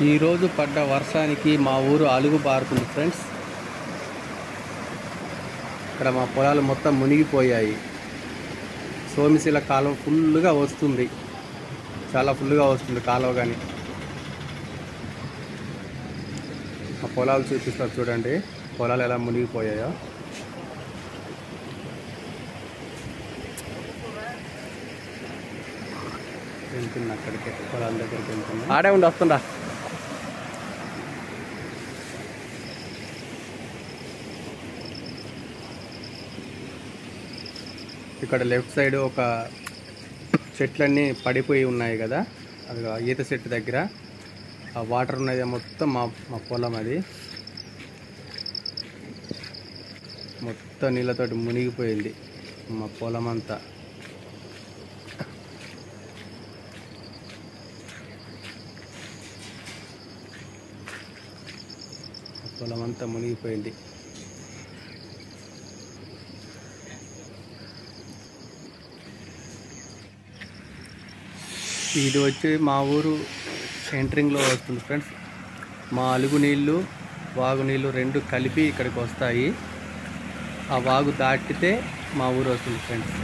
ఈరోజు పడ్డ వర్షానికి మా ఊరు అలుగు బారుతుంది ఫ్రెండ్స్. ఇక్కడ మా పొలాలు మొత్తం మునిగిపోయాయి. సోమిశిల కాలువ ఫుల్గా వస్తుంది, చాలా ఫుల్గా వస్తుంది కాలువ. కానీ మా పొలాలు చూపిస్తారు చూడండి, పొలాలు ఎలా మునిగిపోయాయో. వెళ్తున్నా అక్కడికి, పొలాల దగ్గరికి వెళ్తున్నా. ఆడే ఉండి వస్తుందా. ఇక్కడ లెఫ్ట్ సైడ్ ఒక చెట్లన్నీ పడిపోయి ఉన్నాయి కదా, అది ఈత చెట్టు దగ్గర ఆ వాటర్ ఉన్నది మొత్తం మా పొలం. అది మొత్తం నీళ్ళతోటి మునిగిపోయింది మా పొలం అంతా. పొలం అంతా మునిగిపోయింది. ఇది వచ్చి మా ఊరు సెంటరింగ్లో వస్తుంది ఫ్రెండ్స్. మా అలుగు నీళ్ళు, వాగు నీళ్ళు రెండు కలిపి ఇక్కడికి వస్తాయి. ఆ వాగు దాటితే మా ఊరు వస్తుంది ఫ్రెండ్స్.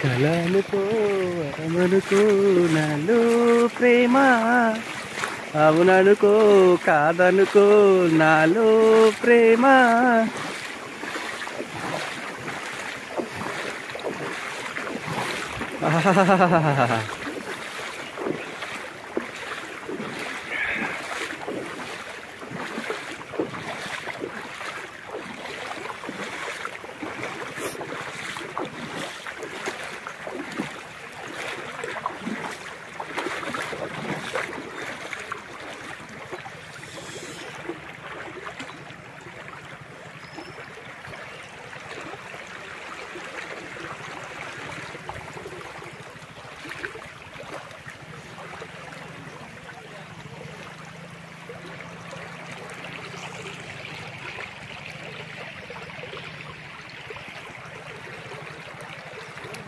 కలనుకో వరమనుకో నాలో ప్రేమ, అవుననుకో కాదనుకో నాలో ప్రేమ.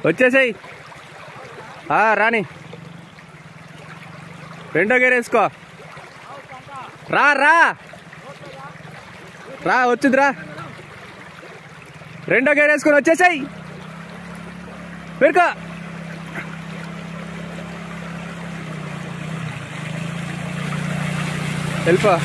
వచ్చేసాయి రాని, రెండో గేర్ వేసుకో. రా రా రా వచ్చిందిరా, రెండో గేర్ వేసుకొని వచ్చేసాయి. పెరుకో వెళ్ళిపో.